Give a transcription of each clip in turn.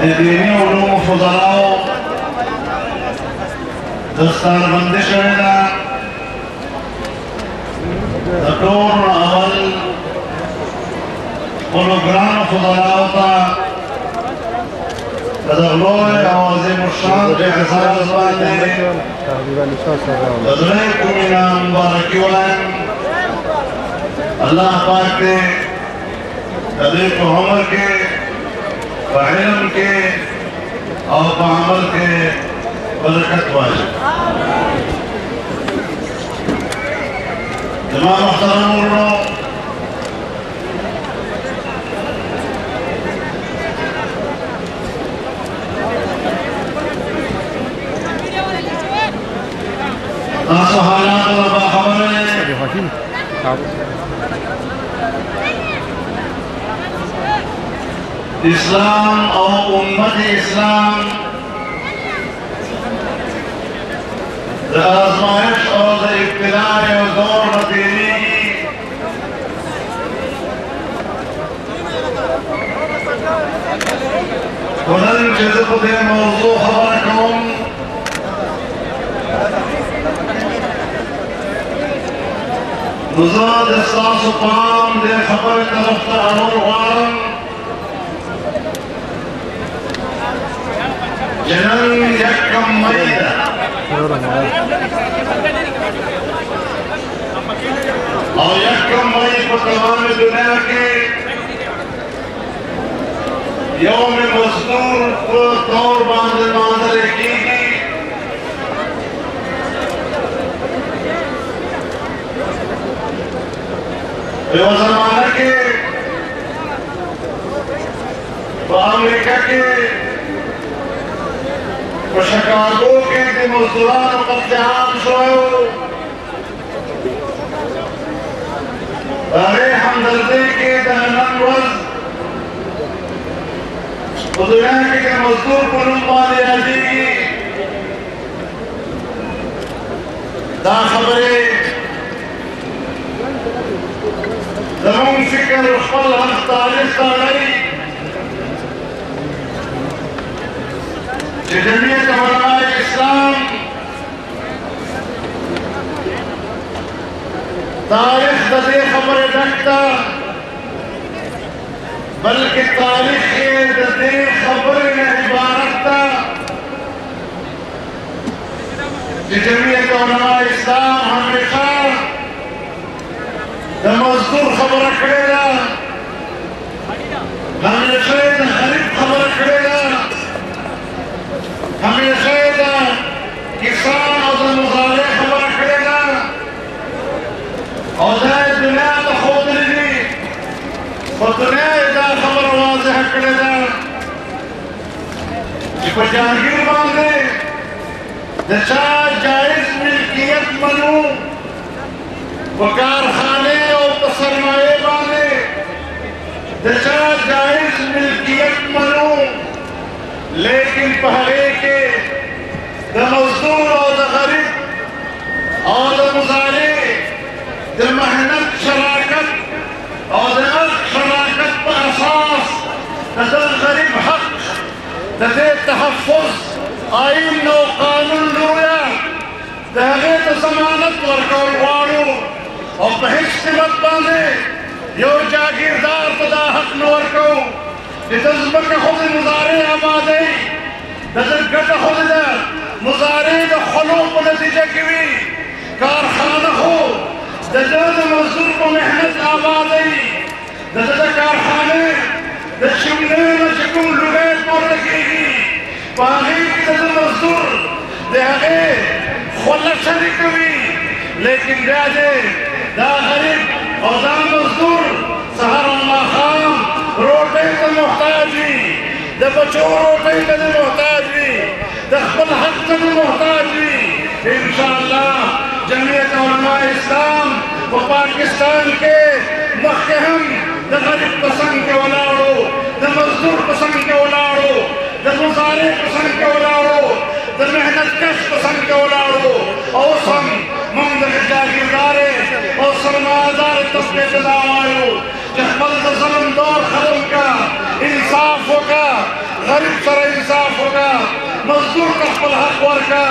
دینی علوم و فضلاو دستار بندی شوی دا دکتور اول قلوگران و فضلاو تا دغلوی آوازی مرشان کے حساب ازبان دے دغلوی کمینا مبارکی وائن اللہ پاک دے تدریف و عمر کے علم کے اور عمل کے برکت واجب تمام محترم علماء تاسو حالات اللہ باخبر ہے اسلام اور امت اسلام دا آزمائش اور دا ابتلاء اور دور مدینی ونن جذب دے موضوع خبرکم نزاد اسلاس و پام دے خبر طرف تعمل غارم جنن یکم مئی اور یکم مئی پر تمام دنیا کے یوم مزدور کو طور باندھے کی گئی وہ زمانہ کے امریکہ کے شکاگو کے دی مزدوران قتل عام شوئے دارے ہمدردی کے دہنن روز دنیا کے مزدور کنن پالی آجی کی دا خبرے زمون فکر خپل حق تاریخ تاڑی جمعیت علماء اسلام تاریخ دے خبر رکھتا بلکہ تاریخ دے خبر عبارت تا جمعیت علماء اسلام ہمیشہ دا مزدور خبر رکھے گا ہمیشہ دا غریب خبر رکھے گا ہمیشہ دا کسان اور دا مظاہرے خبر رکھے گا اور دا دنیا دا خود لگی اور دنیا دا خبر واضح کرے گا جب جاگیر باندھے دا چاہ جائز ملکیت منو وکارخانے اور سرمایے باندھے دا چاہ جائز ملکیت منو لیکن پہلے کے دا مزدور اور دا غریب اور دا مظاہرے دا محنت شراکت اور دا حق شراکت پر اساس دا غریب حق دا تحفظ آئین و قانون رویا دا غیر ضمانت ورکول وارو اور بہش قیمت باندھے یو جاگیردار دا حق نورکو دزمک خود مظاہرے آبادی دزر گٹ خود دا مظاہرے دا خلوق نتیجہ کیوی کارخانہ خو دزر مزدور کو محنت آبادی دزر کارخانے دشمنے نشکم لگیت پر لگی گی پاہی کی دزر مزدور دیاغے خلق شرکوی لیکن دیادے دا غریب اور دا مزدور سہر اللہ خام روٹے کا محتاج بھی دا بچوں روٹے کا محتاج بھی دا خپل حق کا محتاج بھی انشاءاللہ جمعیت علماء اسلام و پاکستان کے محکم دا غریب پسند کے ولاڑو دا مزدور پسند کے ولاڑو دا مظاہرے پسند کے ولاڑو دا محنت کش پسند کے ولاڑو اوسم مندر جاگیردارے اور سرمایدار طبقے کے دعوائیو جہبل دا ظلم دور ختم کا انصاف کا غریب سر انصاف ہوگا مزدور کا پل حق ورکا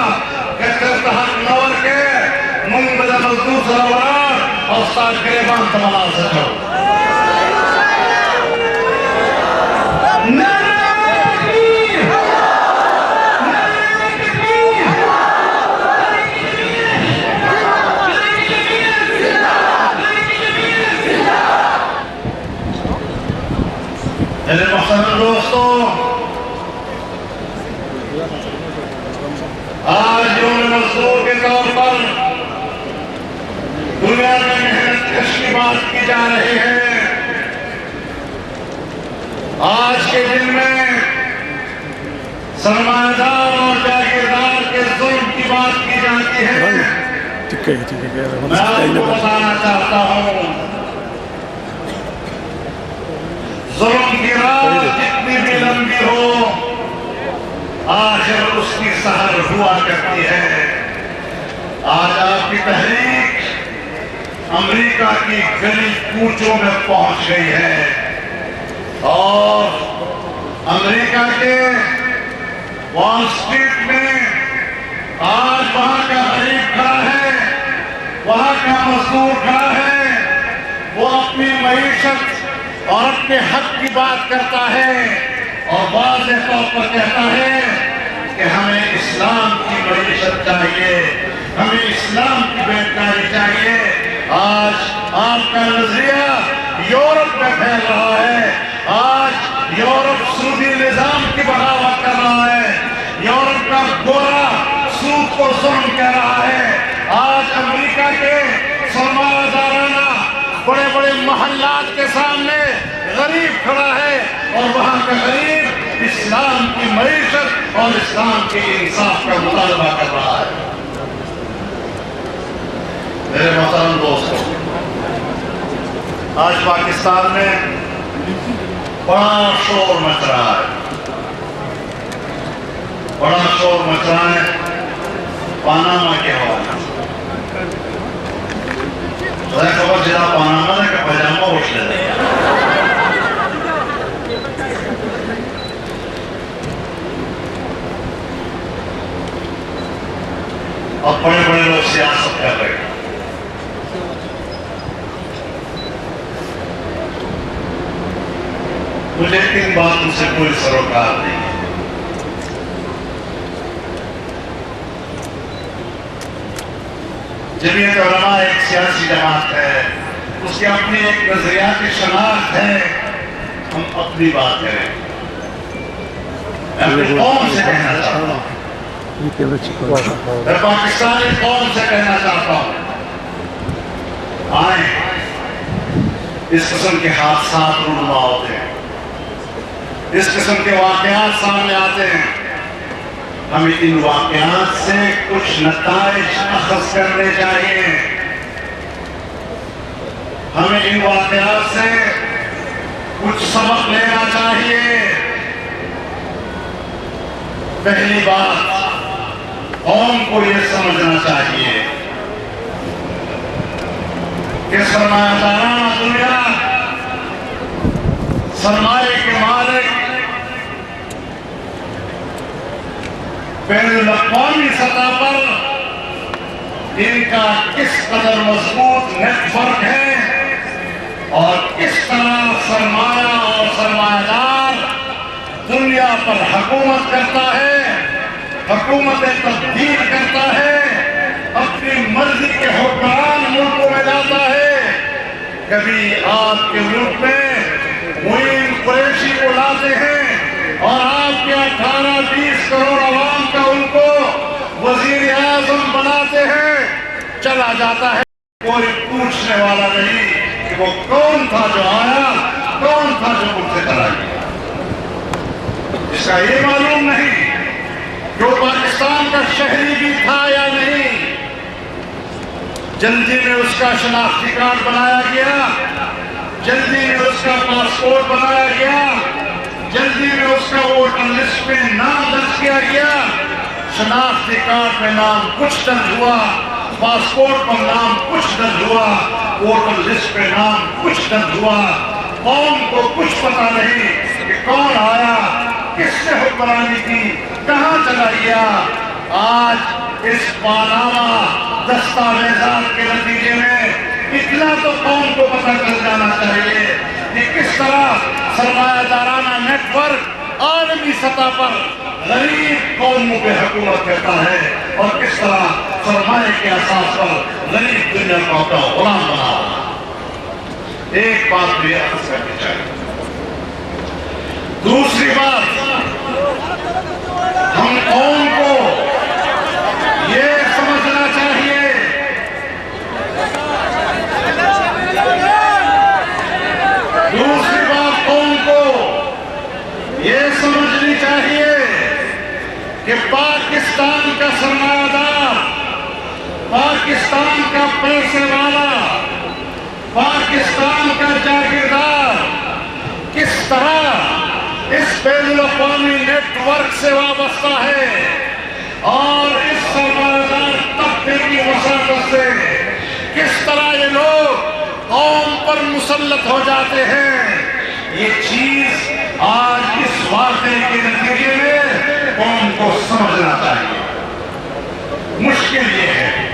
کہتے حق نور کے منگ بدا مزدور سروران اور ساتھ گریبان تمنا سکو میرے محترم دوستوں، آج یوم مزدور کے طور پر دنیا میں محنت کش کی بات کی جا رہی ہے۔ آج کے دن میں سرمایہ دار اور جاگیردار کے ظلم کی بات کی جاتی ہے۔ میں آپ کو بتانا چاہتا ہوں ظلم کی راہ جتنی بھی لمبی ہو آخر اس کی سحر ہوا کرتی ہے۔ آج آپ کی تحریک امریکہ کی گلی کوچوں میں پہنچ گئی ہے اور امریکہ کے وال اسٹریٹ میں آج وہاں کا غریب کھڑا ہے، وہاں کا مزدور کھڑا ہے، وہ اپنی معیشت اور اپنے حق کی بات کرتا ہے اور واضح طور پر کہتا ہے کہ ہمیں اسلام کی معیشت چاہیے، ہمیں اسلام کی بیداری چاہیے۔ آج آپ کا نظریہ یورپ میں پھیل رہا ہے، آج یورپ سودی نظام کی بغاوت کر رہا ہے، یورپ کا گورا سود کو ظلم کہہ رہا ہے۔ آج امریکہ کے سرمایہ دارانہ بڑے بڑے محلات کے سامنے غریب کھڑا ہے اور وہاں کا غریب اسلام کی معیشت اور اسلام کے انصاف کا مطالبہ کر رہا ہے۔ میرے محترم دوستوں، آج پاکستان میں بڑا شور مچ رہا ہے، بڑا شور مچ رہا ہے پاناما کے حوالے سے۔ خبر جدا پاناما نے کہ پجامہ اٹھ لے اور بڑے بڑے لوگ سیاست کر رہے ہیں۔ مجھے ان باتوں سے کوئی سروکار نہیں ہے۔ جمعیت علماء ایک سیاسی جماعت ہے، اس کی اپنی ایک نظریاتی شناخت ہے، ہم اپنی بات کریں۔ میں اپنی قوم سے کہنا چاہتا ہوں، میں پاکستانی قوم سے کہنا چاہتا ہوں، آئیں اس قسم کے حادثات رونما ہوتے ہیں، اس قسم کے واقعات سامنے آتے ہیں، ہمیں ان واقعات سے کچھ نتائج اخذ کرنے چاہیے، ہمیں ان واقعات سے کچھ سبق لینا چاہیے۔ پہلی بات، قوم کو یہ سمجھنا چاہیے کہ سرمایہ دارانہ دنیا، سرمایہ کے مالک بین الاقوامی سطح پر ان کا کس قدر مضبوط نیٹ ورک ہے اور کس طرح سرمایہ اور سرمایہ دار دنیا پر حکومت کرتا ہے، حکومت تبدیل کرتا ہے، اپنی مرضی کے حکمران ملکوں میں جاتا ہے۔ کبھی آپ کے ملک میں معین قریشی کو لاتے ہیں اور آپ کے 18-20 کروڑ عوام کا ان کو وزیر اعظم بناتے ہیں، چلا جاتا ہے، کوئی پوچھنے والا نہیں کہ وہ کون تھا جو آیا، کون تھا جو مجھ سے چلا گیا۔ اس کا یہ معلوم نہیں جو پاکستان کا شہری بھی تھا یا نہیں۔ جلدی میں اس کا شناختی کارڈ بنایا گیا، جلدی میں اس کا پاسپورٹ بنایا گیا، جلدی میں اس کا ووٹر لسٹ میں نام درج کیا گیا۔ شناختی کارڈ میں نام کچھ درج ہوا، پاسپورٹ پر نام کچھ درج ہوا، ووٹر لسٹ میں نام کچھ درج ہوا۔ قوم کو کچھ پتا نہیں کہ کون آیا، کس نے حکمرانی کی کہاں چلا گیا؟ آج اس پاناما دستاویزات کے نتیجے میں اتنا تو قوم کو پتہ چل جانا چاہیے کہ کس طرح سرمایہ دارانہ نیٹ ورک عالمی سطح پر غریب قوموں پہ حکومت کرتا ہے اور کس طرح سرمایہ کے اساس پر غریب دنیا کو اپنا غلام بنا رہا ہے۔ ایک بات بھی عرض کرنی چاہیے۔ دوسری بات، ہم قوم کو یہ سمجھنا چاہیے سمجھنی چاہیے کہ پاکستان کا سرمایہ دار، پاکستان کا پیسے والا، پاکستان کا جاگیردار کس طرح اس بین الاقوامی نیٹ ورک سے وابستہ ہے اور اس سرمایہ دار طبقے کی وساطت سے کس طرح یہ لوگ قوم پر مسلط ہو جاتے ہیں۔ یہ چیز آج اس واقعے کے نتیجے میں قوم کو سمجھنا چاہیے۔ مشکل یہ ہے،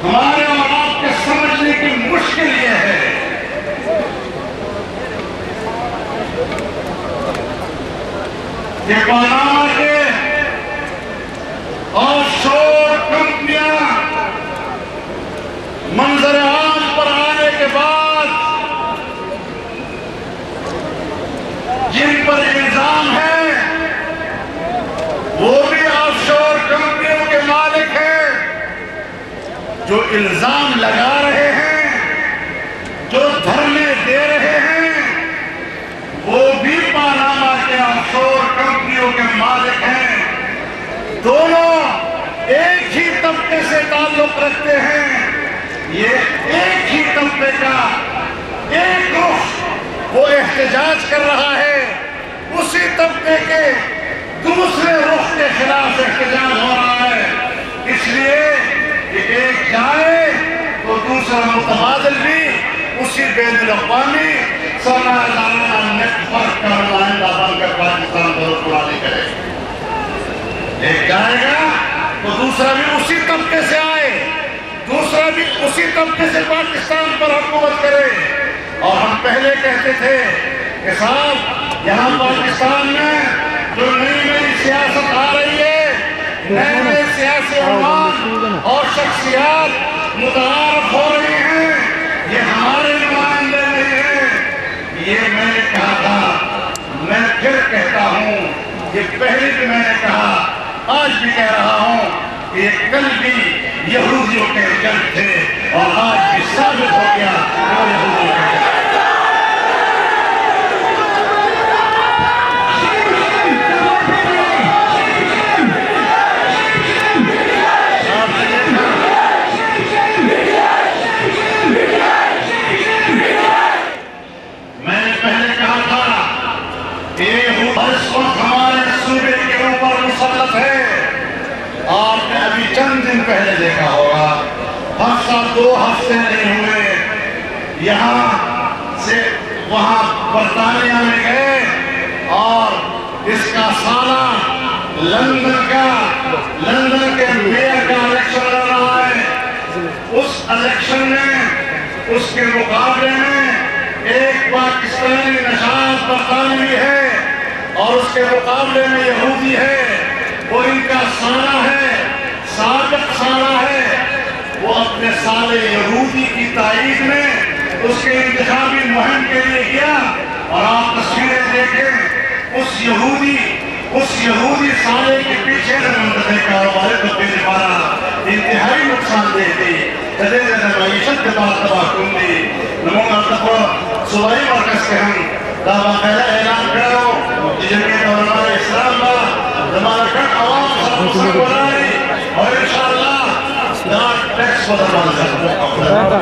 ہمارے اور آپ کے سمجھنے کی مشکل یہ ہے کہ پاناما کے آف شور کمپنیاں منظر عام پر آنے کے بعد جن پر الزام ہے وہ بھی آف شور کمپنیوں کے مالک ہیں، جو الزام لگا رہے ہیں، جو دھرنے دے رہے ہیں، وہ بھی پاناما کے آف شور کمپنیوں کے مالک ہیں۔ دونوں ایک ہی طبقے سے تعلق رکھتے ہیں۔ یہ ایک ہی طبقے کا ایک رخ وہ احتجاج کر رہا ہے، اسی طبقے کے دوسرے رخ کے خلاف احتجاج ہو رہا ہے۔ اس لیے کہ ایک جائے تو دوسرا متبادل بھی اسی بین الاقوامی سرمایہ دارانہ نیٹ ورک کا نمائندہ بن کر پاکستان کو حکمرانی کرے۔ ایک جائے گا تو دوسرا بھی اسی طبقے سے آئے، دوسرا بھی اسی طبقے سے پاکستان پر حکومت کرے۔ اور ہم پہلے کہتے تھے کہ صاحب یہاں پاکستان میں جو نئی سیاست آ رہی ہے، نئے نئے سیاسی عنوان اور شخصیات متعارف ہو رہی ہیں، یہ ہمارے نمائندے نہیں ہیں۔ یہ میں نے کہا تھا، میں پھر کہتا ہوں، یہ پہلے بھی میں نے کہا، آج بھی کہہ رہا ہوں کہ یہ کل بھی یہودیوں کے ایجنٹ تھے اور آج بھی ثابت ہو گیا کہ وہ یہودیوں کے ایجنٹ۔ ہمارے صوبے کے اوپر مسلط ہے۔ آپ نے ابھی چند دن پہلے دیکھا ہوگا، ہفتہ دو ہفتے نہیں ہوئے، یہاں سے وہاں برطانیہ میں گئے اور اس کا سالہ لندن کے میئر کا الیکشن لڑ رہا ہے۔ اس الیکشن میں اس کے مقابلے میں ایک پاکستانی نژاد برطانوی ہے اور اس کے مقابلے میں یہودی ہے۔ وہ ان کا سالہ ہے، سابق سالہ ہے۔ وہ اپنے سالے یہودی کی تائید میں اس کے انتخابی مہم کے لیے گیا اور آپ تصویریں دیکھیں، اس یہودی سالے کے پیچھے منتخب کاروبار کو پیش مارا، انتہائی نقصان دہ تھی۔ معیشت کے بعد تباہ کن دی نمونہ تقوی صوبائی مرکز کے ہم دعویٰ پہلے اعلان کرو جمعیت علماء اسلام با زمانہ کٹ عوام سب مسلم بنائی اور انشاءاللہ ناک ٹیکس کو درمان کرو۔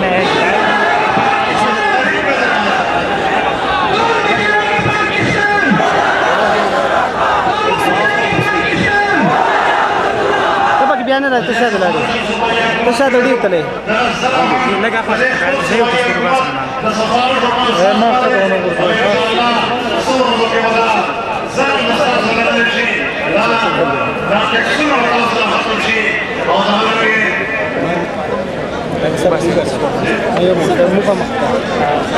Biar ada terus ada lagi. Terus ada di tele. Lega apa? Saya untuk berbahasa. Maaf kalau orang berbahasa. مخته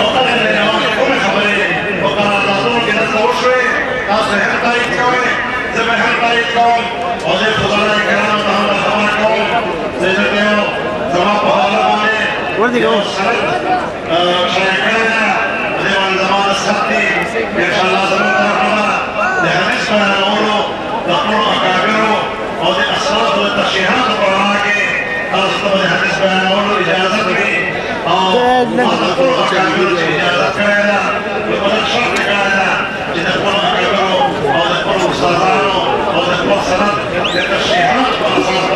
وقال لنا كل خبرين وقال الله كده توشوي تاسو هم تایید کوئ زه به هم تایید کوم او د خدای کرام ته هم خبر کوم زه دې یو زما په حواله باندې ورته کوم شایع کړی ده دې باندې زما د سخت دي انشاءالله زموږ طرفه د حدیث بیانولو د خپلو اکابرو او د اسرارو د تشریحاتو په رڼا کې تاسو ته د حدیث بیانولو اجازه کړي او ما د خپلو اکابرو چې اجازه کړې ده نو په دغه شرط یې کړی ده چې د خپلو اکابرو او د خپلو استادانو او د خپل سند د تشریحاتو په اساس